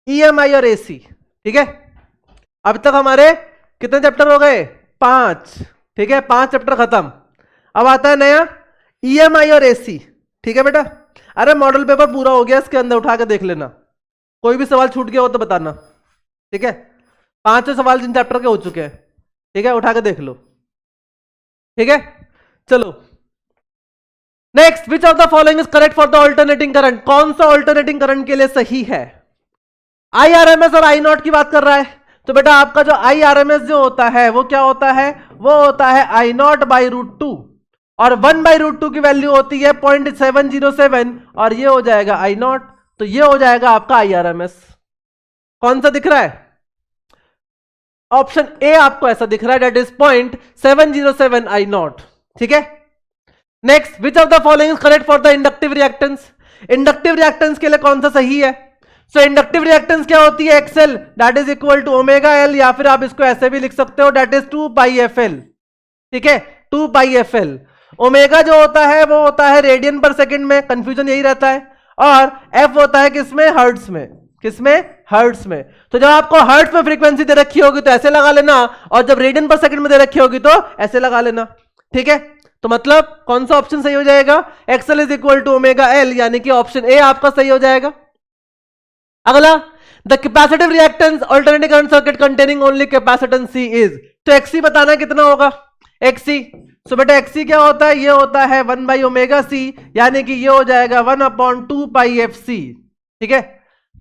EMI और AC, ठीक है। अब तक हमारे कितने चैप्टर हो गए? 5, ठीक है, 5 चैप्टर खत्म। अब आता है नया EMI और AC, ठीक है बेटा। अरे मॉडल पेपर पूरा हो गया, इसके अंदर उठा के देख लेना, कोई भी सवाल छूट गया हो तो बताना, ठीक है। 5 सवाल जिन चैप्टर के हो चुके हैं, ठीक है, उठा के देख लो, ठीक है। चलो next, which of the following is correct for the alternating current? कौन सा ऑल्टरनेटिंग करंट के लिए सही है? IRMS और I0 की बात कर रहा है, तो बेटा आपका जो IRMS जो होता है वो क्या होता है? वो होता है I0/√2, और 1/√2 की वैल्यू होती है 0.707, और ये हो जाएगा I0, तो ये हो जाएगा आपका IRMS। कौन सा दिख रहा है? ऑप्शन ए आपको ऐसा दिख रहा है, दैट इज 0.707 I0, ठीक है। Next, which of the following is correct for the inductive reactance? Inductive reactance के लिए कौन सा सही है? सो इंडक्टिव रिएक्टेंस क्या होती है? XL that is equal to ω/L, या फिर आप इसको ऐसे भी लिख सकते हो, दैट इज 2πfL, ठीक है, 2πfL। ओमेगा जो होता है वो होता है रेडियन पर सेकंड में, कंफ्यूजन यही रहता है, और F होता है किसमें? हर्ट्ज में। किसमें? हर्ट्ज में। तो जब आपको हर्ट्ज में फ्रीक्वेंसी दे रखी होगी तो ऐसे लगा लेना, और जब रेडियन पर सेकंड में दे रखी होगी तो ऐसे लगा लेना, ठीक है। तो मतलब कौन सा ऑप्शन सही हो जाएगा? XL is equal to ω/L, यानी कि ऑप्शन ए आपका सही हो जाएगा। अगला, the capacitive reactance alternating current circuit containing only capacitance C is, तो XC बताना कितना होगा? XC, सो बेटा XC क्या होता है? ये होता है 1/ωc, यानी कि ये हो जाएगा 1/2πfc, ठीक है।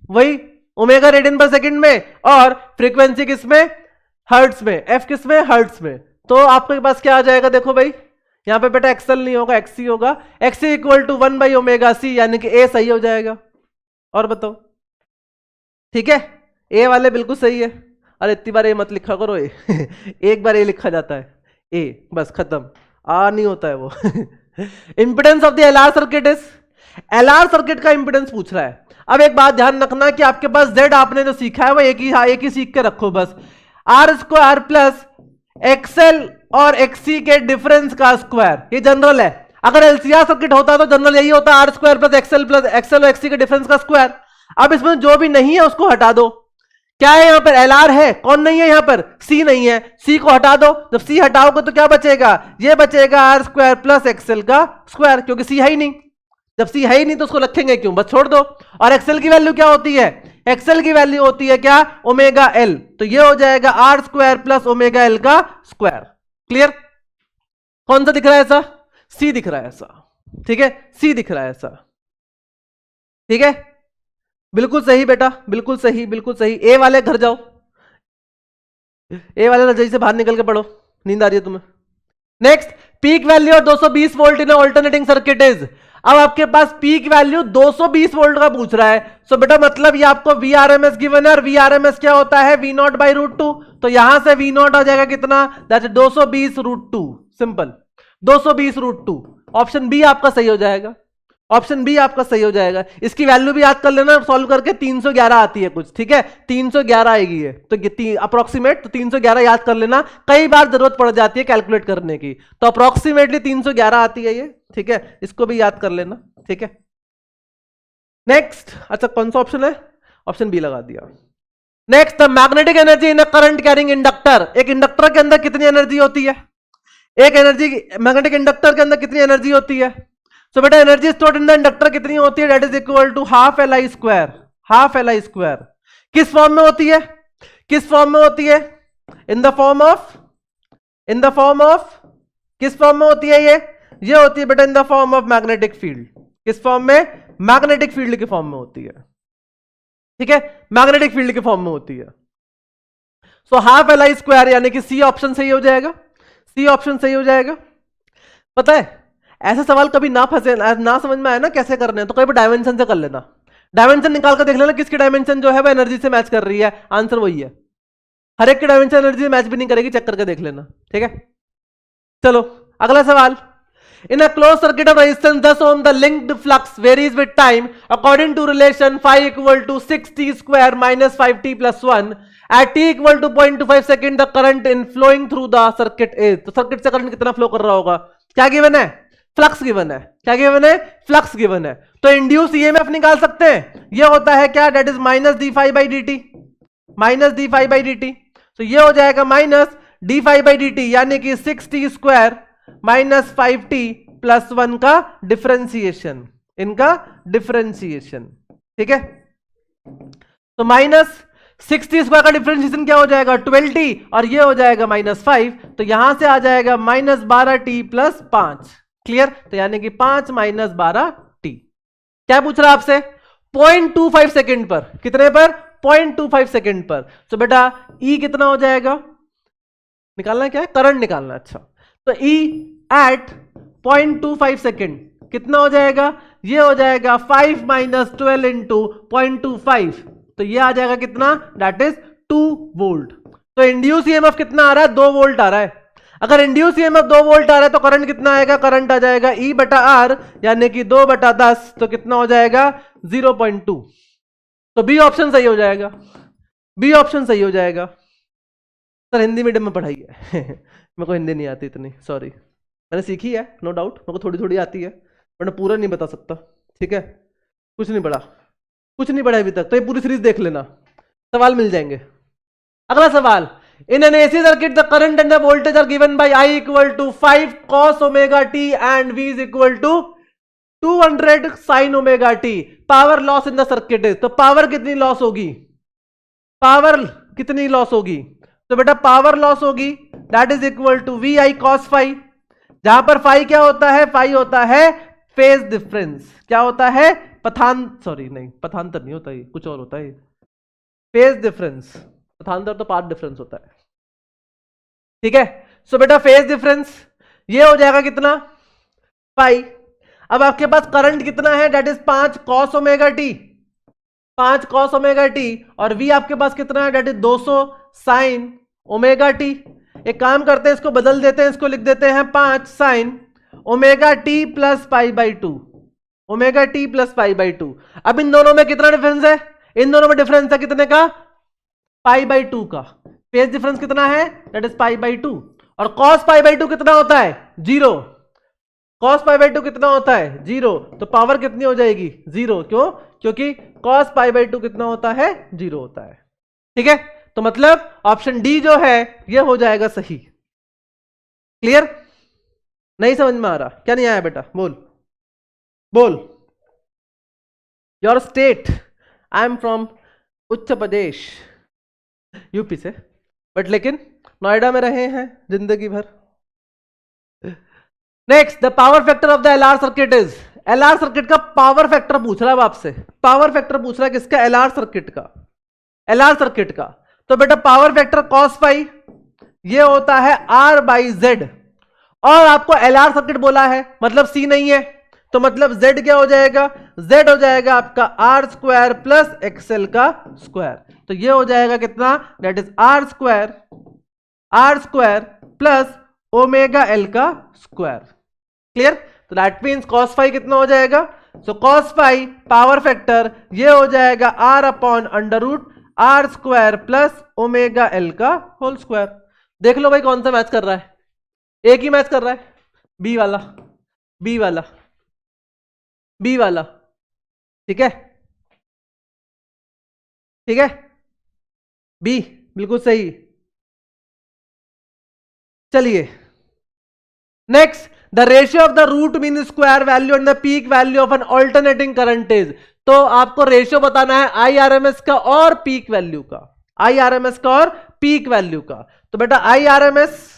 वही ओमेगा रेडियन पर सेकंड में, और फ्रीक्वेंसी किसमें? हर्ट्ज में। F किसमें? हर्ट्ज में। तो आपके पास क्या आ जाएगा? देखो भाई, यहां पे बेटा XL नहीं होगा, XC होगा। XC इक्वल टू 1/ωc, यानी कि A सही हो जाएगा। और बताओ, ठीक है, ए वाले बिल्कुल सही है। अरे इतनी बार ए मत लिखा करो, ए एक बार ए लिखा जाता है, ए बस खत्म, आ नहीं होता है वो। Impedance of the LR circuit is, LR circuit का इंपिडेंस पूछ रहा है। अब एक बात ध्यान रखना कि आपके पास Z आपने जो सीखा है वो एक ही सीख के रखो बस। R² प्लस XL और XC के डिफरेंस का स्क्वायर, ये जनरल है। अगर LCR सर्किट होता तो जनरल यही होता, R² प्लस XL और XC के डिफरेंस का स्क्वायर। अब इसमें जो भी नहीं है उसको हटा दो। क्या है यहां पर? LR है, कौन नहीं है यहां पर? C नहीं है, C को हटा दो। जब C हटाओगे तो क्या बचेगा? ये बचेगा R² प्लस XL का स्क्वायर, क्योंकि C है ही नहीं। जब C है ही नहीं तो उसको रखेंगे क्यों? बस छोड़ दो। और XL की वैल्यू क्या होती है? XL की वैल्यू होती है क्या? ω/L, तो ये हो जाएगा R² प्लस ω/L का स्क्वायर। क्लियर? कौन सा दिख रहा है ऐसा? C दिख रहा है ऐसा, ठीक है, C दिख रहा है ऐसा, ठीक है। बिल्कुल सही बेटा, बिल्कुल सही, बिल्कुल सही। ए वाले घर जाओ, ए वाले रजाई से बाहर निकल के पढ़ो, नींद आ रही है तुम्हें। नेक्स्ट, पीक वैल्यू और 220 volt in alternating circuit is. अब आपके पास पीक वैल्यू 220 वोल्ट का पूछ रहा है, सो बेटा मतलब ये आपको VRMS गिवन है, और VRMS क्या होता है? V0/√2, तो यहां से V0 आ जाएगा कितना? That 220√2, simple, 220√2। ऑप्शन बी आपका सही हो जाएगा, ऑप्शन बी आपका सही हो जाएगा। इसकी वैल्यू भी याद कर लेना, सॉल्व करके 311 आती है कुछ, ठीक है, 311 आएगी है, तो अप्रोक्सीमेट, तो 311 याद कर लेना। कई बार जरूरत पड़ जाती है कैलकुलेट करने की, तो अप्रोक्सीमेटली 311 आती है ये, ठीक है, इसको भी याद कर लेना, ठीक है। नेक्स्ट, अच्छा कौन सा ऑप्शन है? ऑप्शन बी लगा दिया। Next, the magnetic energy in a current carrying inductor. एक इंडक्टर के अंदर कितनी एनर्जी होती है? एक एनर्जी, मैग्नेटिक इंडक्टर के अंदर कितनी एनर्जी होती है? सो बेटा energy stored in the inductor कितनी होती है? That is equal to half LI², half LI²। किस फॉर्म में होती है? किस फॉर्म में होती है? In the form of, in the form of, किस फॉर्म में होती है ये होती है बेटा in the form of magnetic field. किस फॉर्म में? मैग्नेटिक फील्ड के फॉर्म में होती है, ठीक है, मैग्नेटिक फील्ड के फॉर्म में होती है। सो हाफ LI², यानी कि सी ऑप्शन सही हो जाएगा, सी ऑप्शन सही हो जाएगा। पता है ऐसे सवाल कभी ना फंसे, ना समझ में आए ना कैसे करने हैं, तो कहीं डायमेंशन से कर लेना, डायमेंशन निकाल कर देख लेना किसकी डायमेंशन जो है वो एनर्जी से मैच कर रही है, आंसर वही है। हर एक की डायमेंशन एनर्जी से मैच भी नहीं करेगी, चेक करके देख लेना, ठीक है। चलो अगला सवाल, in a close circuit of resistance 10 ohm the linked flux varies with time according to relation phi equal to 6t² minus 5t plus 1 at t equal to 0.25 second the current in flowing through the circuit is. तो circuit से current कितना flow कर रहा होगा? क्या given है? Flux given है। क्या गिवन है? फ्लक्स गिवन है। तो इंड्यूस ईएमएफ निकाल सकते हैं, ये होता है क्या? That is minus D five by D T, minus D five by D T. तो ये हो जाएगा minus D five by D T, यानी कि 6t square minus 5t plus 1 का डिफरेंशिएशन, इनका डिफरेंशिएशन। ठीक है, तो माइनस 6t स्क्वायर का डिफरेंशिएशन क्या हो जाएगा? 12t, और ये हो जाएगा माइनस 5, तो यहां से आ जाएगा माइनस 12t प्लस 5। क्लियर? तो यानी कि 5 माइनस 12t। क्या पूछ रहा है आपसे? 0.25 सेकेंड पर, कितने पर? 0.25 सेकेंड पर। तो बेटा E कितना हो जाएगा? निकालना क्या है? करंट निकालना। अच्छा, तो E एट 0.25 सेकेंड कितना हो जाएगा? ये हो जाएगा 5 माइनस 12 इंटू 0.25, तो ये आ जाएगा कितना? That is 2 volt. तो इंड्यूस ईएमएफ कितना आ रहा है? 2 वोल्ट आ रहा है। अगर इंड्यूस ईएमएफ 2 वोल्ट आ रहा है तो करंट कितना आएगा? करंट आ जाएगा E बटा R, यानी कि 2 बटा 10, तो कितना हो जाएगा? 0.2। तो बी ऑप्शन सही हो जाएगा, बी ऑप्शन सही हो जाएगा। सर हिंदी मीडियम में पढ़ाई है मेरे को हिंदी नहीं आती इतनी, सॉरी। मैंने सीखी है नो डाउट, मेरे को थोड़ी थोड़ी आती है, बट मैं पूरा नहीं बता सकता। ठीक है, कुछ नहीं पढ़ा, कुछ नहीं पढ़ा अभी तक, तो ये पूरी सीरीज देख लेना, सवाल मिल जाएंगे। अगला सवाल, in an AC circuit the current and the voltage are given by I equal to 5 cos omega t and V is equal to 200 sin omega t। Power loss in the circuit is, तो power कितनी loss होगी? Power कितनी loss होगी? तो बेटा power loss होगी that is equal to V I cos phi, जहां पर फाई क्या होता है? फाई होता है फेज डिफरेंस। क्या होता है? सॉरी नहीं, पथांतर नहीं होता, ये कुछ और होता है, फेज डिफरेंस। पथांतर तो पाथ डिफरेंस होता है। ठीक है, सो बेटा फेज डिफरेंस ये हो जाएगा कितना? फाई। अब आपके पास करंट कितना है? That is 5 cos omega T, 5 cos omega T, और V आपके पास कितना है? That is 200 sin omega T. एक काम करते हैं, इसको बदल देते हैं, इसको लिख देते हैं 5 sin omega T plus pi by 2, omega T plus pi by 2। अब इन दोनों में कितना डिफरेंस है? इन दोनों में डिफरेंस है कितने का? पाई बाई 2 का। फेज डिफरेंस कितना है? That is pi by 2। और cos पाई बाई 2 कितना होता है? 0। cos पाई बाई 2 कितना होता है? 0। तो पावर कितनी हो जाएगी? 0। क्यों? क्योंकि cos पाई बाई 2 कितना होता है? 0 होता है। ठीक है, तो मतलब ऑप्शन डी जो है ये हो जाएगा सही। क्लियर? नहीं समझ में आ रहा? क्या नहीं आया बेटा? बोल बोल। Your state? I am from Uttar Pradesh, UP से, बट लेकिन नोएडा में रहे हैं जिंदगी भर। Next, the power factor of the LR circuit is, LR circuit का पावर फैक्टर पूछ रहा है आपसे, पावर फैक्टर पूछ रहा है किसका? एलआर सर्किट का, एलआर सर्किट का। तो बेटा पावर फैक्टर cos फाई ये होता है R बाई जेड, और आपको एलआर सर्किट बोला है मतलब C नहीं है, तो मतलब Z क्या हो जाएगा? Z हो जाएगा आपका R स्क्वायर प्लस एक्सएल का स्क्वायर। तो ये हो जाएगा कितना? That is R square plus omega L का स्क्वायर। क्लियर? तो दैट मीन्स cos फाई कितना हो जाएगा? So cos phi power factor ये हो जाएगा R upon under root R square plus omega L का होल स्क्वायर। देख लो भाई कौन सा मैच कर रहा है? एक ही मैच कर रहा है, बी वाला, बी वाला, बी वाला। ठीक है, ठीक है, बी बिल्कुल सही। चलिए next, the ratio of the root mean square value and the peak value of an alternating current is. तो आपको रेशियो बताना है IRMS का और पीक वैल्यू का, IRMS का और पीक वैल्यू का। तो बेटा IRMS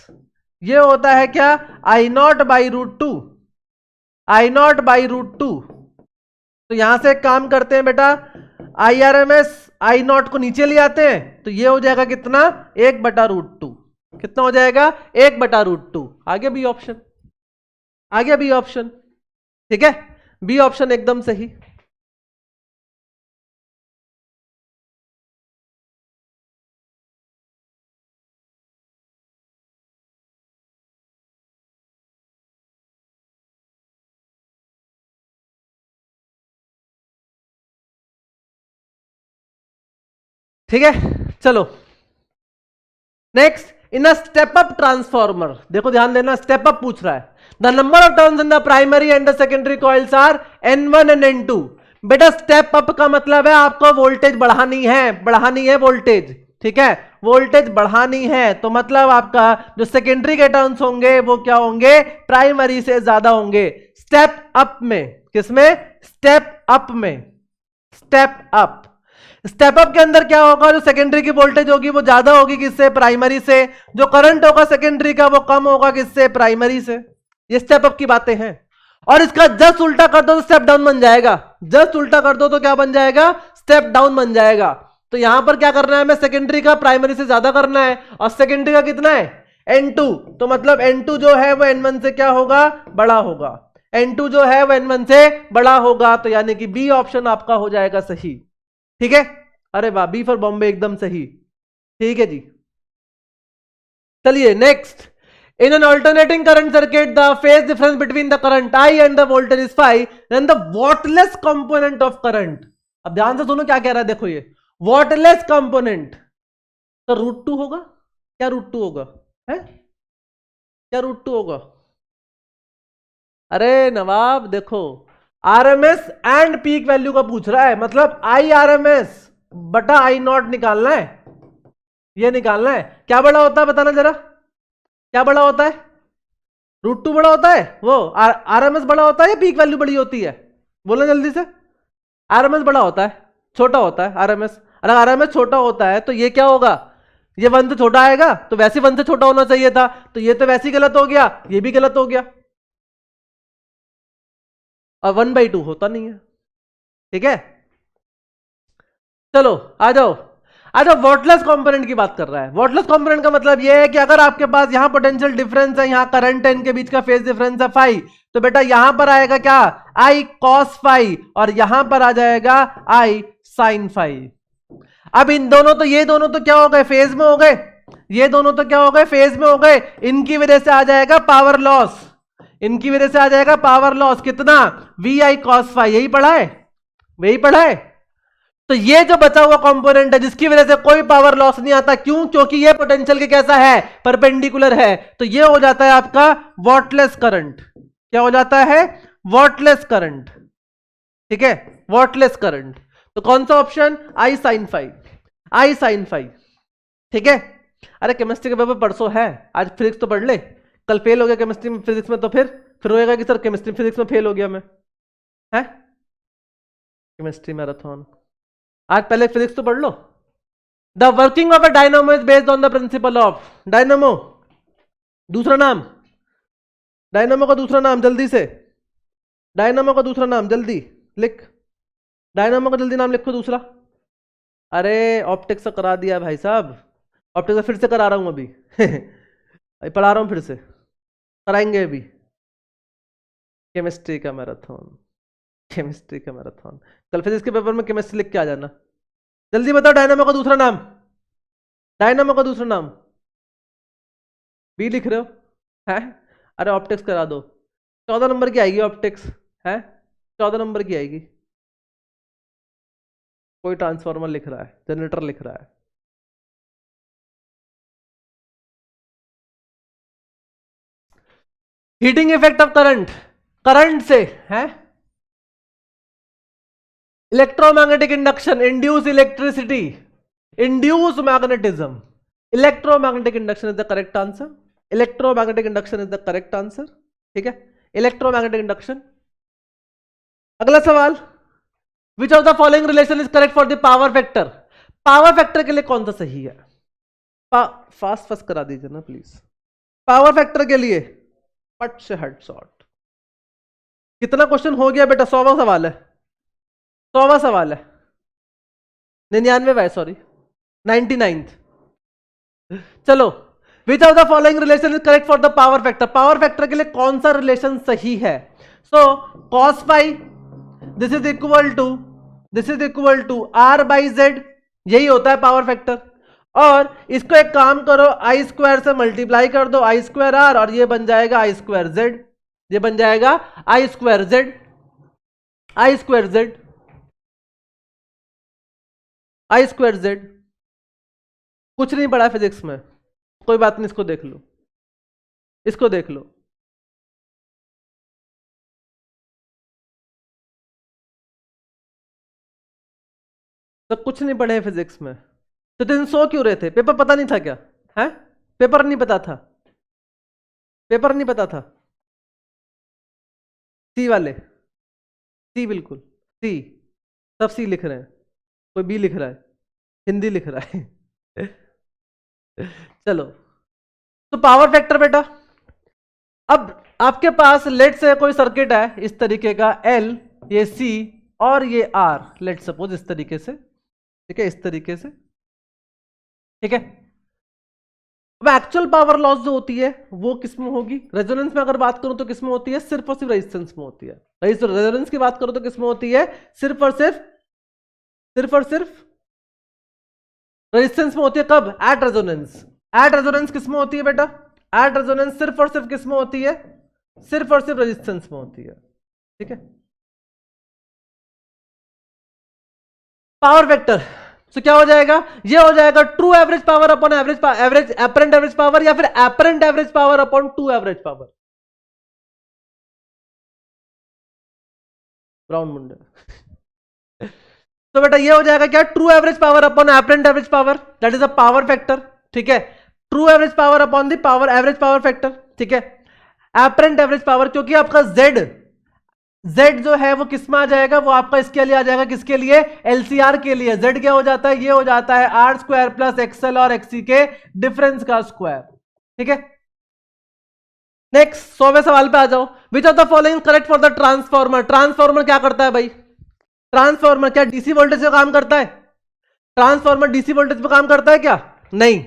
ये होता है क्या? I naught by root two, I naught by root two. तो यहां से एक काम करते हैं बेटा, IRMS I नॉट को नीचे ले आते हैं, तो ये हो जाएगा कितना? 1 बटा रूट टू। कितना हो जाएगा? 1 बटा रूट टू। आगे बी ऑप्शन, आ गया बी ऑप्शन। ठीक है, बी ऑप्शन एकदम सही। ठीक है, चलो next, in a step up transformer, देखो ध्यान देना, स्टेप अप पूछ रहा है, the number of turns in the primary and the secondary coils are N1 and N2। बेटा स्टेप अप का मतलब है आपको वोल्टेज बढ़ानी है वोल्टेज, ठीक है, वोल्टेज बढ़ानी है, तो मतलब आपका जो सेकेंडरी के टर्न्स होंगे वो क्या होंगे, प्राइमरी से ज्यादा होंगे। स्टेप अप में, किसमें, स्टेप अप में, स्टेप अप, स्टेप अप के अंदर क्या होगा, जो सेकेंडरी की वोल्टेज होगी वो ज्यादा होगी किससे, प्राइमरी से, जो करंट होगा सेकेंडरी का वो कम होगा किससे, प्राइमरी से। ये स्टेप अप की बातें हैं। और इसका जस्ट उल्टा कर दो तो स्टेप डाउन बन जाएगा, जस्ट उल्टा कर दो तो क्या बन जाएगा, स्टेप डाउन बन जाएगा। तो यहां पर क्या करना है, हमें सेकेंडरी का प्राइमरी से ज्यादा करना है, और सेकेंडरी का कितना है, N2, तो मतलब N2 जो है वो N1 से क्या होगा, बड़ा होगा, N2 जो है वो N1 से बड़ा होगा, तो यानी कि बी ऑप्शन आपका हो जाएगा सही, ठीक है। अरे वाह, बी फॉर बॉम्बे एकदम सही, ठीक है जी। चलिए next, in an alternating current circuit the phase difference between the current I and the voltage is 5, then the wattless component of current. अब ध्यान से सुनो क्या कह रहा है, देखो ये वॉटलेस कंपोनेंट, तो √2 होगा, क्या √2 होगा है, क्या √2 होगा, अरे नवाब देखो आरएमएस एंड पीक वैल्यू का पूछ रहा है, मतलब आई आरएमएस बटा आई नॉट निकालना है, ये निकालना है। क्या बड़ा होता है बताना जरा, क्या बड़ा होता है, √2 बड़ा होता है, वो आरएमएस बड़ा होता है या पीक वैल्यू बड़ी होती है, बोलो जल्दी से। आरएमएस बड़ा होता है, छोटा होता है आरएमएस, अगर आरएमएस छोटा होता है तो ये क्या होगा, ये 1 से छोटा आएगा, तो वैसे 1 से छोटा होना चाहिए था, तो ये तो वैसे ही गलत हो गया, ये भी गलत हो गया, और 1/2 होता नहीं है, ठीक है। चलो आ जाओ, अच्छा वॉटलेस कंपोनेंट की बात कर रहा है। वॉटलेस कंपोनेंट का मतलब यह है कि अगर आपके पास यहां पोटेंशियल डिफरेंस है, यहां करंट है, इनके बीच का फेज डिफरेंस है फाई, तो बेटा यहां पर आएगा क्या, आई कॉस फाई, और यहां पर आ जाएगा आई साइन फाई। अब इन दोनों तो, ये दोनों तो क्या हो गए, फेज में हो गए, ये दोनों तो क्या हो गए, फेज में हो गए, इनकी वजह से आ जाएगा पावर लॉस, इनकी वजह से आ जाएगा पावर लॉस, कितना, वी आई कॉस फाई, यही पढ़ा है, वही पढ़ा है। तो ये जो बचा हुआ कंपोनेंट है जिसकी वजह से कोई पावर लॉस नहीं आता, क्यों, क्योंकि ये पोटेंशियल के कैसा है, परपेंडिकुलर है, तो ये हो जाता है आपका वॉटलेस करंट। क्या हो जाता है, वॉटलेस करंट, ठीक है, वॉटलेस करंट। तो कौन सा ऑप्शन, आई साइन फाई, आई साइन फाई, ठीक है। अरे केमिस्ट्री के पेपर परसों है, आज फिजिक्स तो पढ़ ले, कल फेल हो गया केमिस्ट्री में फिजिक्स में, तो फिर होएगा कि सर केमिस्ट्री फिजिक्स में फेल हो गया मैं, है केमिस्ट्री मैराथन, आज पहले फिजिक्स तो पढ़ लो। The working of a dynamo is based on the principle of, dynamo दूसरा नाम, डायनामो का दूसरा नाम जल्दी से, डायनामो का दूसरा नाम जल्दी लिख, डायनामो का जल्दी नाम लिखो दूसरा। अरे ऑप्टिक्स से करा दिया भाई साहब, ऑप्टिक्स से फिर से करा रहा हूं अभी पढ़ा रहा हूं फिर से, कराएंगे अभी केमिस्ट्री का मैराथन, केमिस्ट्री का मैराथन। कल फिजिक्स के पेपर में केमिस्ट्री लिख के आ जाना, जल्दी बताओ डायनामो का दूसरा नाम, डायनामो का दूसरा नाम, बी लिख रहे हो है, अरे ऑप्टिक्स करा दो, 14 नंबर की आएगी ऑप्टिक्स, है 14 नंबर की आएगी। कोई ट्रांसफार्मर लिख रहा है, जनरेटर लिख रहा है, heating effect of current, current से है, electromagnetic induction, induce electricity, induce magnetism, electromagnetic induction is the correct answer, electromagnetic induction is the correct answer, ठीक है, इलेक्ट्रोमैग्नेटिक इंडक्शन। अगला सवाल, विच of the following relation is correct for the power factor, power factor के लिए कौन सा सही है, फास्ट करा दीजिए ना प्लीज, पावर फैक्टर के लिए पट से हेड शॉट। कितना क्वेश्चन हो गया बेटा, 100वां सवाल है, 100वां सवाल है, 99वां, सॉरी 99th। चलो, which of the following relation is correct for the power factor, power factor के लिए कौन सा रिलेशन सही है, so cos phi this is equal to R by Z, यही होता है पावर फैक्टर। और इसको एक काम करो, आई स्क्वायर से मल्टीप्लाई कर दो, आई स्क्वायर आर, और ये बन जाएगा आई स्क्वायर जेड, ये बन जाएगा आई स्क्वायर जेड, आई स्क्वायर जेड, आई स्क्वायर जेड। कुछ नहीं पढ़ा फिजिक्स में, कोई बात नहीं, इसको देख लो, इसको देख लो। तो कुछ नहीं पढ़े फिजिक्स में, तो दिन सो क्यों रहे थे? पेपर पता नहीं था क्या? है, पेपर नहीं पता था? पेपर नहीं पता था? सी वाले, सी बिल्कुल सी, सब सी लिख रहे हैं, कोई बी लिख रहा है, हिंदी लिख रहा है। चलो, तो पावर फैक्टर बेटा, अब आपके पास लेट से कोई सर्किट है इस तरीके का, एल, ये सी और ये आर, लेट सपोज इस तरीके से, ठीक है, इस तरीके से, ठीक है। अब एक्चुअल पावर लॉस जो होती है वो किस में होगी? रेजोनेंस में अगर बात करूं तो किस में होती है? सिर्फ और सिर्फ रेजिस्टेंस में होती है। रेजोनेंस की बात करूं तो किस में होती है? सिर्फ और सिर्फ रेजिस्टेंस में होती है। कब? At resonance. एट रेजोनेंस किस में होती है बेटा? एट रेजोनेंस सिर्फ और सिर्फ किस में होती है? सिर्फ और सिर्फ रेजिस्टेंस में होती है, ठीक है। पावर वेक्टर तो क्या हो जाएगा? ये हो जाएगा true average power upon average apparent average power, या फिर apparent average power upon two average power. Brown मुंडे। तो बेटा ये हो जाएगा क्या? True average power upon apparent average power, that is a power factor, ठीक है। True average power upon the power average power factor, ठीक है। एपरेंट एवरेज पावर, क्योंकि आपका Z जो है वो किस में आ जाएगा? वो आपका इसके लिए आ जाएगा, किसके लिए? LCR के लिए। Z क्या हो जाता है? ये हो जाता है R स्क्वायर प्लस XL और XC के डिफरेंस का स्क्वायर, ठीक है। नेक्स्ट 100वें सवाल पे आ जाओ। विच of the following correct for the transformer? Transformer क्या करता है भाई? ट्रांसफॉर्मर क्या डीसी वोल्टेज पे काम करता है? ट्रांसफॉर्मर डीसी वोल्टेज पे काम करता है क्या? नहीं।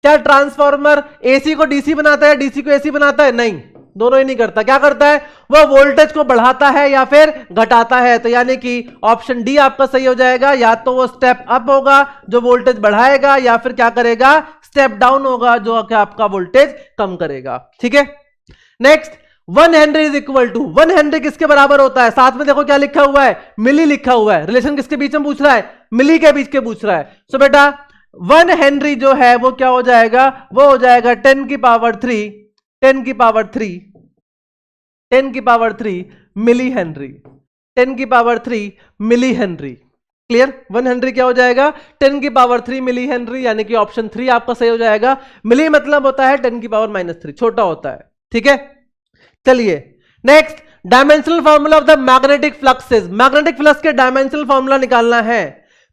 क्या ट्रांसफॉर्मर एसी को डीसी बनाता है, डीसी को एसी बनाता है? नहीं, दोनों ही नहीं करता। क्या करता है? वह वोल्टेज को बढ़ाता है या फिर घटाता है। तो यानी कि ऑप्शन डी आपका सही हो जाएगा। या तो वो स्टेप अप होगा जो वोल्टेज बढ़ाएगा, या फिर क्या करेगा? स्टेप डाउन होगा जो कि आपका वोल्टेज कम करेगा, ठीक है। Next, 1 henry is equal to, 1 henry किसके बराबर होता है? साथ में देखो क्या लिखा हुआ है? मिली लिखा हुआ है। रिलेशन किसके बीच में पूछ रहा है? मिली के बीच के पूछ रहा है। सो बेटा 1 हेनरी जो है वो क्या हो जाएगा? वो हो जाएगा 10 की पावर 3, 10 की पावर 3, 10 की पावर 3 मिली हेनरी, 10 की power 3 milli henry. Clear? 1 henry क्या हो जाएगा? 10 की पावर 3 मिली हेनरी, यानी कि ऑप्शन 3 आपका सही हो जाएगा। मिली मतलब होता है 10 की पावर -3, छोटा होता है, ठीक है। चलिए next, dimensional formula of the magnetic fluxes. Magnetic flux के डायमेंशनल फॉर्मूला निकालना है।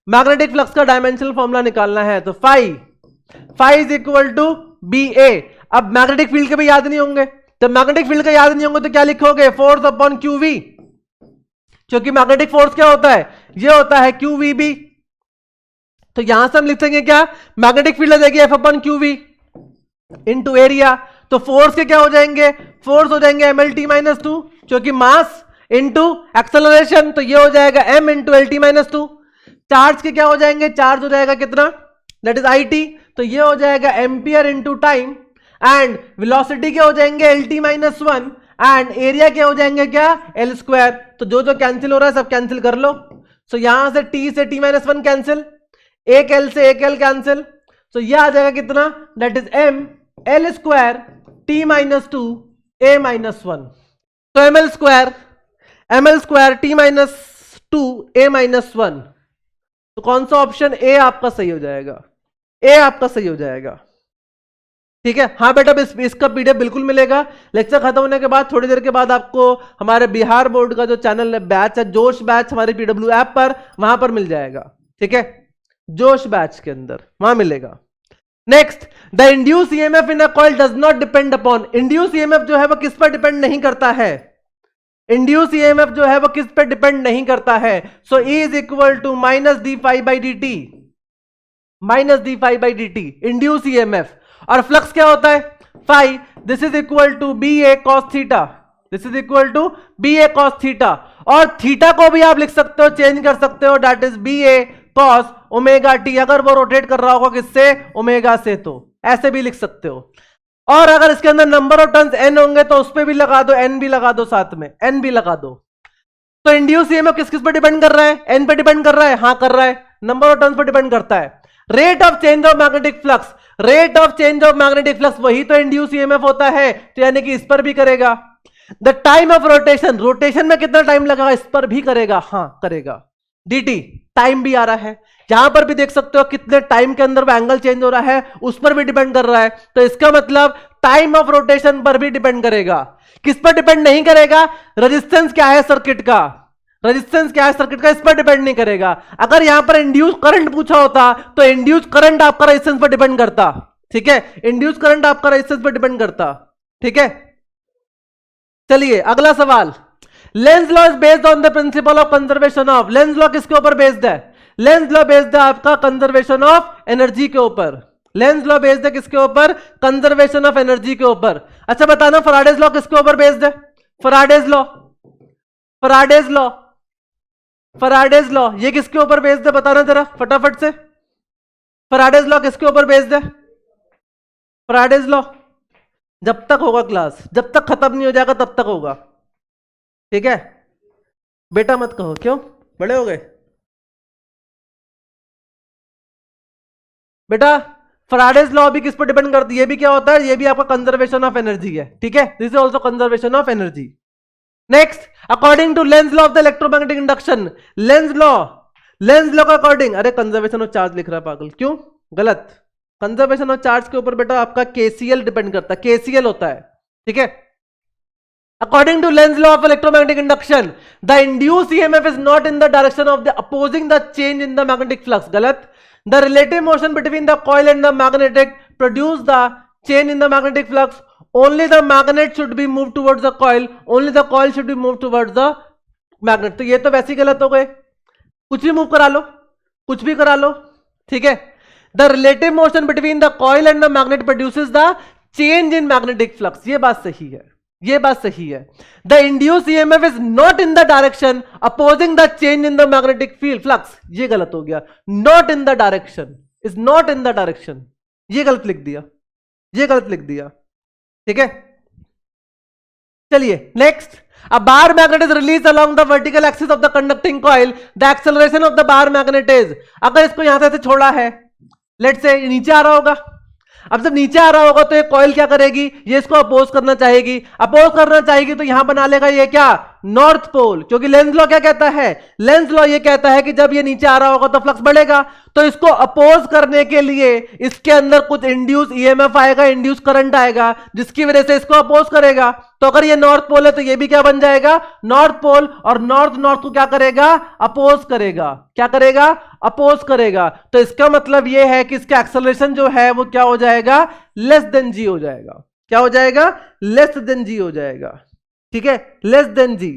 मैग्नेटिक फ्लक्स का डायमेंशनल फॉर्मूला निकालना है, तो phi is equal to BA। अब मैग्नेटिक फील्ड के भी याद नहीं होंगे, जब मैग्नेटिक फील्ड का याद नहीं होंगे तो क्या लिखोगे? फोर्स अपॉन QV, क्योंकि मैग्नेटिक फोर्स क्या होता है? ये होता है QVB। तो यहां से हम लिखेंगे क्या? मैग्नेटिक फील्ड आ जाएगी F upon QV into area. तो फोर्स के क्या हो जाएंगे? फोर्स हो जाएंगे MLT-2, क्योंकि मास इंटू एक्सेलरेशन, तो ये हो जाएगा M इंटू LT-2। चार्ज के क्या हो जाएंगे? चार्ज हो जाएगा कितना? दैट इज IT, तो ये हो जाएगा ampere into time. And velocity के हो जाएंगे LT-1, एंड एरिया के हो जाएंगे क्या? L square. तो जो जो कैंसिल हो रहा है सब कैंसिल कर लो। सो यहां से T से T-1 कैंसिल, एक L से एक L कैंसिल, तो ये आ जाएगा कितना? That is M L square T-2 A-1। तो ML स्क्वायर T-2 A-1। तो कौन सा ऑप्शन? ए आपका सही हो जाएगा, ए आपका सही हो जाएगा, ठीक है। हाँ बेटा इसका PDF बिल्कुल मिलेगा। लेक्चर खत्म होने के बाद थोड़ी देर के बाद आपको हमारे बिहार बोर्ड का जो चैनल है, बैच है जोश बैच, हमारे PW ऐप पर, वहां पर मिल जाएगा, ठीक है। जोश बैच के अंदर वहां मिलेगा। Next, the induce EMF in a coil does not depend upon. Induce EMF जो है वो किस पर डिपेंड नहीं करता है? इंड्यूस EMF जो है वो किस पर डिपेंड नहीं करता है? So E is equal to -d∅dt, -d∅dt induce EMF। और फ्लक्स क्या होता है? Phi, this is equal to BA cos theta, this is equal to BA cos theta. और थीटा को भी आप लिख सकते हो, चेंज कर सकते हो, that is BA cos omega t, अगर वो रोटेट कर रहा होगा किससे? ओमेगा से, तो ऐसे भी लिख सकते हो। और अगर इसके अंदर नंबर ऑफ टर्न्स n होंगे तो उस पर भी लगा दो, n भी लगा दो, साथ में n भी लगा दो। तो इंड्यूस EMF किस किस पर डिपेंड कर रहा है? n पे डिपेंड कर रहा है, हाँ कर रहा है। Number of turns per depend करता है। Rate of change of magnetic flux, rate of change of magnetic flux वही तो इंड्यूस ईएमएफ होता है, तो यानी कि इस पर भी करेगा। The time of rotation, rotation में कितना टाइम लगेगा, इस पर भी करेगा, हां करेगा। dt टाइम भी आ रहा है, यहां पर भी देख सकते हो कितने टाइम के अंदर वो एंगल चेंज हो रहा है, उस पर भी डिपेंड कर रहा है। तो इसका मतलब टाइम ऑफ रोटेशन पर भी डिपेंड करेगा। किस पर डिपेंड नहीं करेगा, रेजिस्टेंस क्या है सर्किट का, रेजिस्टेंस क्या है सर्किट का, इस पर डिपेंड नहीं करेगा। अगर यहां पर इंड्यूस करंट पूछा होता तो इंड्यूस करंट आपका रेजिस्टेंस पर डिपेंड करता, ठीक है, इंड्यूस करंट आपका रेजिस्टेंस पर डिपेंड करता, ठीक है। चलिए अगला सवाल, Lenz law is based on the principle of conservation of, Lenz law किसके ऊपर बेस्ड है, लेंज लॉ बेस्ड है आपका कंजर्वेशन ऑफ एनर्जी के ऊपर, लेंज लॉ बेस्ड है किसके ऊपर, कंजर्वेशन ऑफ एनर्जी के ऊपर। अच्छा बताना फैराडेज लॉ किसके ऊपर बेस्ड है, Faraday's law, Faraday's law, Faraday's law ये किसके ऊपर बेस्ड है बताना जरा फटाफट से, फैराडेज लॉ किसके ऊपर बेस्ड है, फैराडेज लॉ जब तक होगा क्लास, जब तक खत्म नहीं हो जाएगा तब तक होगा, ठीक है। बेटा मत कहो, क्यों, बड़े हो गए बेटा। फैराडेज लॉ भी किस पर डिपेंड करती है, ये भी क्या होता है, ये भी आपका कंजर्वेशन ऑफ एनर्जी है, ठीक है, this is also conservation of energy. Next, according to Lenz law of the electromagnetic induction, Lenz law, Lenz law का अकॉर्डिंग, अरे कंजर्वेशन ऑफ चार्ज लिख रहा है पागल, क्यों गलत, कंजर्वेशन ऑफ चार्ज के ऊपर बेटा आपका केसीएल डिपेंड करता है, केसीएल होता है, ठीक है। According to Lenz's law of electromagnetic induction, the induced EMF is not in the direction of the opposing the change in the magnetic flux. गलत. The relative motion between the coil and the magnetic produce the change in the magnetic flux. Only the magnet should be moved towards the coil. Only the coil should be moved towards the magnet. तो ये तो वैसे ही गलत हो गए, कुछ भी move करा लो, कुछ भी करा लो, ठीक है। The relative motion between the coil and the magnet produces the change in magnetic flux. ये बात सही है, ये बात सही है। The induce EMF is not in the direction opposing the change in the magnetic field flux, ये गलत हो गया, not in the direction, is not in the direction, ये गलत लिख दिया, ये गलत लिख दिया, ठीक है। चलिए next, a bar magnet is released along the vertical axis of the conducting coil, the acceleration of the bar magnet is, अगर इसको यहां से ऐसे छोड़ा है, लेट्स से नीचे आ रहा होगा, अब जब नीचे आ रहा होगा तो ये कॉइल क्या करेगी, ये इसको अपोज करना चाहेगी, अपोज करना चाहेगी तो यहां बना लेगा ये क्या, नॉर्थ पोल, क्योंकि लेंज लॉ क्या कहता है, लेंज लॉ ये कहता है कि जब ये नीचे आ रहा होगा तो फ्लक्स बढ़ेगा, तो इसको अपोज करने के लिए इसके अंदर कुछ इंड्यूस ईएमएफ आएगा, इंड्यूस करंट आएगा, जिसकी वजह से इसको अपोज करेगा। तो अगर ये नॉर्थ पोल है तो ये भी क्या बन जाएगा, नॉर्थ पोल, और नॉर्थ नॉर्थ को क्या करेगा, अपोज करेगा, क्या करेगा, अपोज करेगा। तो इसका मतलब ये है कि इसका एक्सेलरेशन जो है वो क्या हो जाएगा, लेस देन जी हो जाएगा, क्या हो जाएगा, लेस देन जी हो जाएगा, ठीक है, लेस देन जी।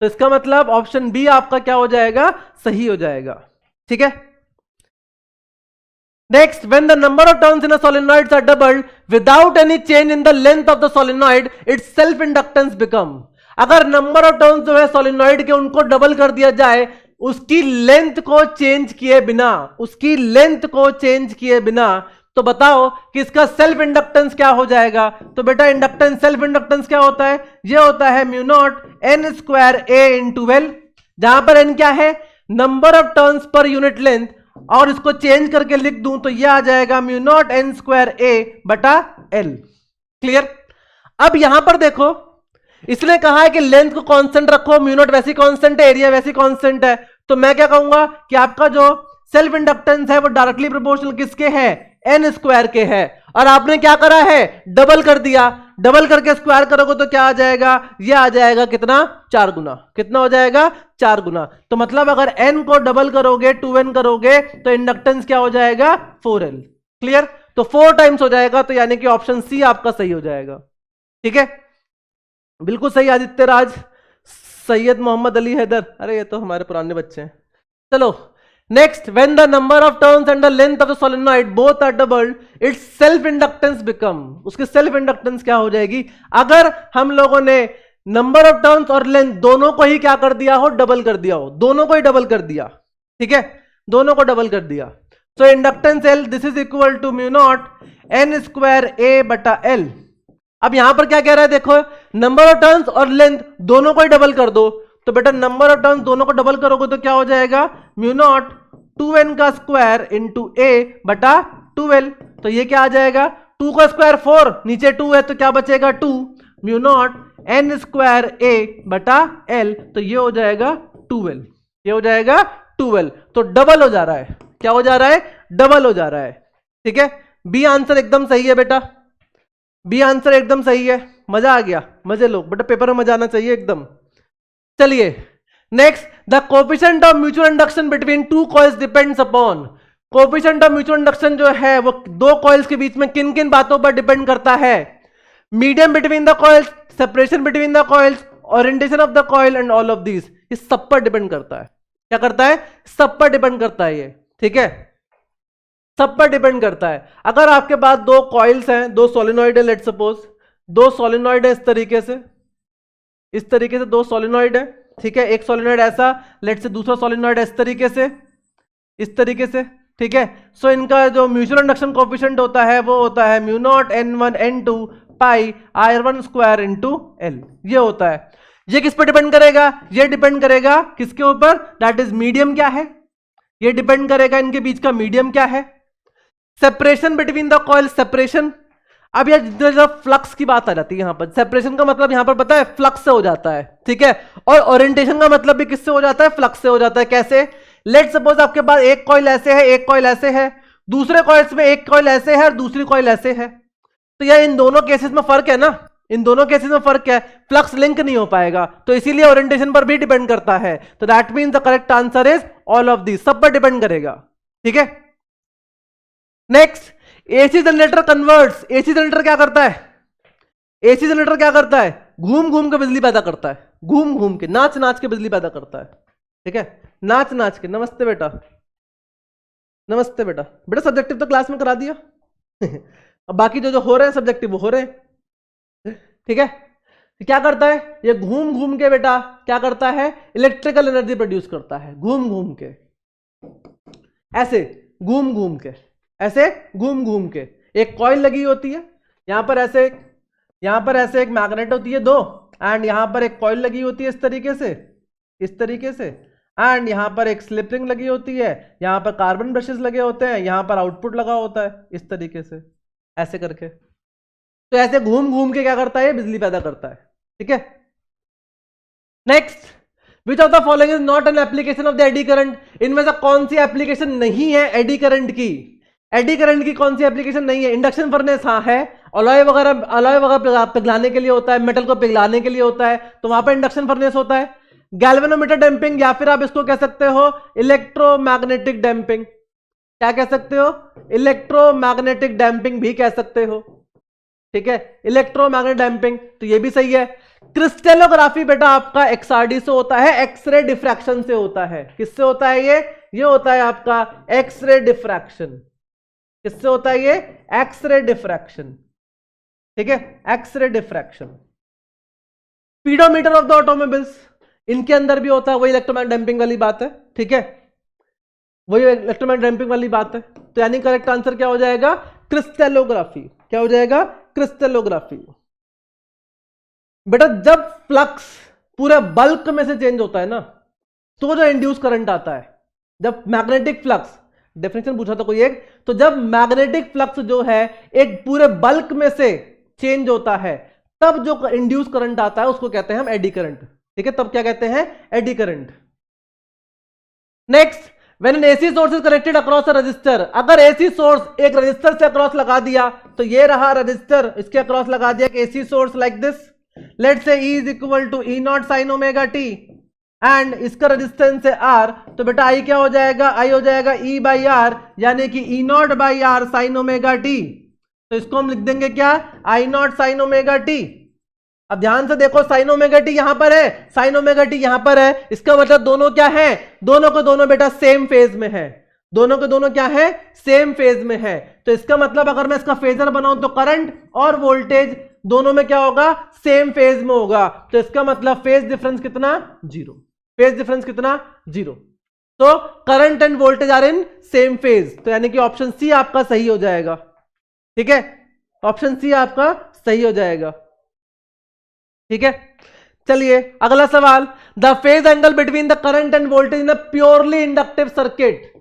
तो इसका मतलब ऑप्शन बी आपका क्या हो जाएगा, सही हो जाएगा, ठीक है। Next, when the number of turns in a solenoid are doubled without any change in the length of the solenoid, its self inductance become, अगर नंबर ऑफ टर्न्स जो है सोलिनॉइड के उनको डबल कर दिया जाए, उसकी लेंथ को चेंज किए बिना, उसकी लेंथ को चेंज किए बिना, तो बताओ कि इसका सेल्फ इंडक्टेंस क्या हो जाएगा। तो बेटा इंडक्टेंस, सेल्फ इंडक्टेंस क्या होता है, ये होता है म्यू नॉट एन स्क्वायर ए इंटू एल, जहां पर एन क्या है, number of turns per unit length, और इसको चेंज करके लिख दूं तो ये आ जाएगा mu naught N square A बटा एल। क्लियर। अब यहां पर देखो, इसने कहा है कि लेंथ को कांस्टेंट रखो, म्यू नॉट वैसी कांस्टेंट है, एरिया वैसी कांस्टेंट है, तो मैं क्या कहूंगा कि आपका जो सेल्फ इंडक्टेंस है वो डायरेक्टली प्रोपोर्शनल किसके है, एन स्क्वायर के है, और आपने क्या करा है, डबल कर दिया, डबल करके स्क्वायर करोगे तो क्या आ जाएगा, ये आ जाएगा कितना, 4 गुना, कितना हो जाएगा, 4 गुना। तो मतलब अगर n को डबल करोगे, 2n करोगे, तो इंडक्टेंस क्या हो जाएगा, 4l। क्लियर। तो 4 टाइम्स हो जाएगा, तो यानी कि ऑप्शन सी आपका सही हो जाएगा, ठीक है, बिल्कुल सही। आदित्य राज, सैयद मोहम्मद अली हैदर, अरे ये तो हमारे पुराने बच्चे हैं। चलो next, when the number of turns and the length of the solenoid both are doubled, its self inductance become, उसकी सेल्फ इंडक्टेंस क्या हो जाएगी, अगर हम लोगों ने नंबर ऑफ टर्न्स और लेंथ दोनों को ही क्या कर दिया हो, डबल कर दिया हो, दोनों को ही डबल कर दिया, ठीक है, दोनों को डबल कर दिया। तो inductance L this is equal to mu naught N square A बटा एल। अब यहां पर क्या कह रहा है, देखो नंबर ऑफ टर्न्स और लेंथ दोनों को ही डबल कर दो, तो बेटा नंबर ऑफ टर्न्स दोनों को डबल करोगे तो क्या हो जाएगा, म्यू नॉट 2n का स्क्वायर इंटू a बटा 2l। तो ये क्या आ जाएगा, 2 का स्क्वायर 4, नीचे 2 है तो क्या बचेगा 2 mu naught n square a बटा l। तो ये हो जाएगा 12, ये हो जाएगा 12। तो डबल हो जा रहा है, क्या हो जा रहा है, डबल हो जा रहा है। ठीक है, बी आंसर एकदम सही है बेटा, बी आंसर एकदम सही है। मजा आ गया, मजे लो बेटा, पेपर में मजा आना चाहिए एकदम। चलिए next, the coefficient of mutual induction between two coils depends upon. Coefficient of mutual induction जो है वो दो कॉइल्स के बीच में किन किन बातों पर डिपेंड करता है। Medium between the coils, separation between the coils, orientation of the coil and all of this. इस सब पर डिपेंड करता है। क्या करता है, सब पर डिपेंड करता है ये। ठीक है, सब पर डिपेंड करता है। अगर आपके पास दो कॉइल्स हैं, दो सोलिनॉइड है, लेट्स सपोज दो सोलिनॉइड है इस तरीके से, इस तरीके से दो सोलिनॉइड है। ठीक है, एक सोलिनॉइड ऐसा, लेट्स से दूसरा सोलिनॉइड है इस तरीके से, इस तरीके से। ठीक है, सो इनका जो म्यूचुअल इंडक्शन कोएफिशिएंट होता है वो होता है म्यू नॉट n1 n2 पाई r1 स्क्वायर इंटू l। ये होता है। ये किस पर डिपेंड करेगा, ये डिपेंड करेगा किसके ऊपर, दैट इज मीडियम क्या है, ये डिपेंड करेगा इनके बीच का मीडियम क्या है। Separation between the coil, separation. अब यार फ्लक्स की बात आ जाती है यहां पर। सेपरेशन का मतलब यहां पर पता है फ्लक्स से हो जाता है। ठीक है, और ओरिएंटेशन का मतलब भी किससे हो जाता है, फ्लक्स से हो जाता है। कैसे, लेट सपोज आपके पास एक कॉइल ऐसे है, एक कॉइल ऐसे है, दूसरे कॉइल्स में एक कॉइल ऐसे है और दूसरी कॉइल ऐसे है। तो यार इन दोनों केसेस में फर्क है ना, इन दोनों केसेस में फर्क है, फ्लक्स लिंक नहीं हो पाएगा, तो इसीलिए ओरिएंटेशन पर भी डिपेंड करता है। तो that means the correct answer is all of this, सब पर डिपेंड करेगा। ठीक है, next, AC generator converts. AC generator क्या करता है, एसी जनरेटर क्या करता है, घूम घूम के बिजली पैदा करता है, घूम घूम के, नाच नाच के बिजली पैदा करता है। ठीक है, नाच नाच के। नमस्ते बेटा, नमस्ते बेटा। बेटा सब्जेक्टिव तो क्लास में करा दिया अब बाकी जो जो हो रहे हैं सब्जेक्टिव वो हो रहे हैं। ठीक है, क्या करता है ये, घूम घूम के बेटा क्या करता है, इलेक्ट्रिकल एनर्जी प्रोड्यूस करता है, घूम घूम के, ऐसे घूम घूम के, ऐसे घूम घूम के। एक कॉइल लगी होती है यहां पर ऐसे, यहां पर ऐसे एक मैग्नेट होती है दो, एंड यहां पर एक कॉइल लगी होती है इस तरीके से, इस तरीके से, एंड यहां पर एक स्लिप रिंग लगी होती है, यहां पर कार्बन ब्रशेस लगे होते हैं, यहां पर आउटपुट लगा होता है इस तरीके से, ऐसे करके। तो ऐसे घूम घूम के क्या करता है, बिजली पैदा करता है। ठीक है, next, which of the following is not an application of the eddy current. इनमें से कौन सी एप्लीकेशन नहीं है एडी करंट की, एडी करंट की कौन सी एप्लीकेशन नहीं है। इंडक्शन फर्नेस हाँ है, अलॉय वगैरह पिघलाने के लिए होता है, मेटल को पिघलाने के लिए होता है, तो वहां पर इंडक्शन फर्नेस होता है। गैल्वेनोमीटर डैंपिंग, या फिर आप इसको कह सकते हो इलेक्ट्रोमैग्नेटिक डैंपिंग। क्या कह सकते हो, इलेक्ट्रोमैग्नेटिक डैंपिंग भी कह सकते हो। ठीक है, इलेक्ट्रोमैग्नेटिक डैंपिंग, तो ये भी सही है। क्रिस्टलोग्राफी बेटा आपका एक्सआरडी से होता है, एक्सरे डिफ्रैक्शन से होता है। किससे होता है ये होता है आपका एक्सरे डिफ्रैक्शन। किससे होता है ये, एक्सरे डिफ्रैक्शन। ठीक है, x ray diffraction. Speedometer of the automobiles, इनके अंदर भी होता है, वही इलेक्ट्रोमैग्नेटिक डैंपिंग वाली बात है। ठीक है, वही इलेक्ट्रोमैग्नेटिक डैंपिंग वाली बात है। तो यानी करेक्ट आंसर क्या हो जाएगा, क्रिस्टलोग्राफी। क्या हो जाएगा, क्रिस्टलोग्राफी। बेटा जब फ्लक्स पूरे बल्क में से चेंज होता है ना, तो जो इंड्यूस करंट आता है, जब मैग्नेटिक फ्लक्स, डेफिनेशन पूछा था कोई एक, तो जब मैग्नेटिक फ्लक्स जो है एक पूरे बल्क में से चेंज होता है, तब जो इंड्यूस करंट आता है उसको कहते हैं हम एडी करंट। ठीक है, तब क्या कहते हैं, eddy current. Next, when an AC source is connected across a resistor. अगर एसी सोर्स एक रजिस्टर से अक्रॉस लगा दिया, तो ये रहा रजिस्टर, इसके अक्रॉस लगा दिया एक AC source like this, let's say E is equal to E naught sine omega t, and इसका रेजिस्टेंस है R, तो बेटा I क्या हो जाएगा, I हो जाएगा E बाई आर, यानी कि E naught by R sine omega t. तो इसको हम लिख देंगे क्या, I naught sine omega t. अब ध्यान से देखो, साइन ओमेगा टी यहां पर है, साइन ओमेगा टी यहां पर है, इसका मतलब दोनों क्या है, दोनों को दोनों बेटा सेम फेज में है, दोनों के दोनों क्या है, सेम फेज में है। तो इसका मतलब अगर मैं इसका फेजर बनाऊं तो करंट और वोल्टेज दोनों में क्या होगा, सेम फेज में होगा। तो इसका मतलब फेज डिफरेंस कितना, जीरो। फेज डिफरेंस कितना, जीरो। तो current and voltage are in same phase, तो यानी कि ऑप्शन सी आपका सही हो जाएगा। ठीक है, ऑप्शन सी आपका सही हो जाएगा। ठीक है, चलिए अगला सवाल, the phase angle between the current and voltage in a purely inductive circuit.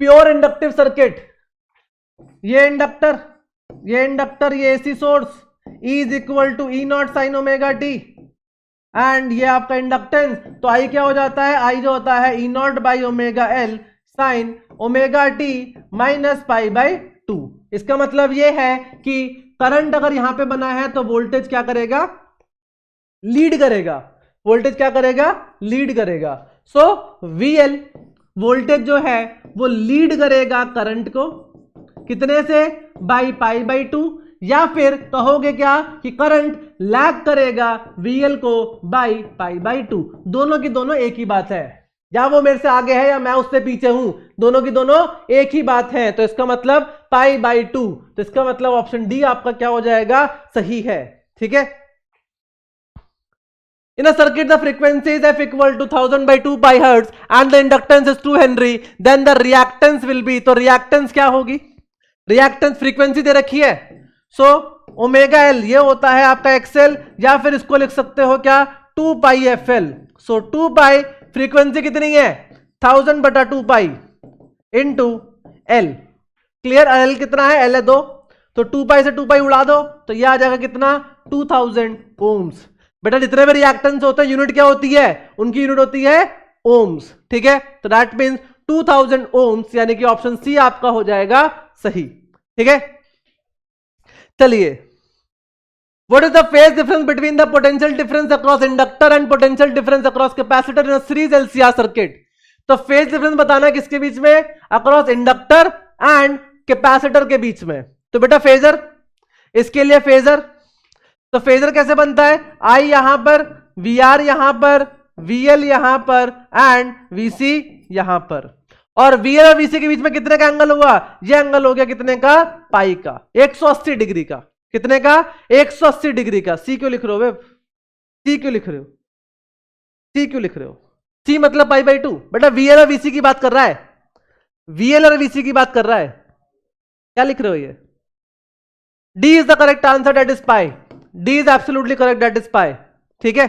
Pure inductive circuit, ये इंडक्टर ये AC source E is equal to E naught sine omega t and ये आपका इंडक्टेंस, तो आई क्या हो जाता है, आई जो होता है E naught by omega L sine omega T minus pi by 2। इसका मतलब ये है कि करंट अगर यहां पे बना है तो वोल्टेज क्या करेगा, लीड करेगा, वोल्टेज क्या करेगा, लीड करेगा। सो VL वोल्टेज जो है वो लीड करेगा करंट को, कितने से, बाई पाई बाई 2, या फिर कहोगे क्या कि करंट लैग करेगा VL को बाई पाई बाई 2। दोनों की दोनों एक ही बात है, या वो मेरे से आगे है या मैं उससे पीछे हूं, दोनों की दोनों एक ही बात है। तो इसका मतलब पाई बाई 2, तो इसका मतलब ऑप्शन डी आपका क्या हो जाएगा, सही है। ठीक है, in a circuit the frequency is f equal to 1000 by 2 pi hertz and the inductance is 2 henry, then the reactance will be, तो reactance क्या होगी, reactance frequency दे रखी है, so ओमेगा एल ये होता है आपका XL, या फिर इसको लिख सकते हो क्या 2 पाई FL। सो 2 पाई फ्रीक्वेंसी कितनी है 1000 बटा 2 pi into L, clear, L कितना है, एल है 2, तो 2 पाई से 2 पाई उड़ा दो तो ये आ जाएगा कितना 2000 ओम्स। बेटा जितने भी रिएक्टेंस होते हैं यूनिट क्या होती है, उनकी यूनिट होती है ओम्स। ठीक है, तो दैट मींस 2000 ओम्स, यानी कि ऑप्शन सी आपका हो जाएगा सही। ठीक है, चलिए, what is the phase difference between the potential difference across inductor and potential difference across capacitor in a series LCR circuit. तो फेज डिफरेंस बताना है किसके बीच में, अक्रॉस इंडक्टर एंड कैपेसिटर के बीच में। तो बेटा फेजर, इसके लिए फेजर, तो फेजर कैसे बनता है, आई यहां पर, VR यहां पर, VL यहां पर एंड VC यहां पर, और VL और VC के बीच में कितने का एंगल हुआ, ये एंगल हो गया कितने का, पाई का, 180 डिग्री का, कितने का 180 डिग्री का। सी क्यों लिख रहे हो, सी क्यों लिख रहे हो, सी क्यों लिख रहे हो, सी मतलब पाई बाई 2। बेटा VL और VC की बात कर रहा है, VL और VC की बात कर रहा है, क्या लिख रहे हो ये, D is the correct answer, that is pi, D is absolutely correct, that is pi. ठीक है,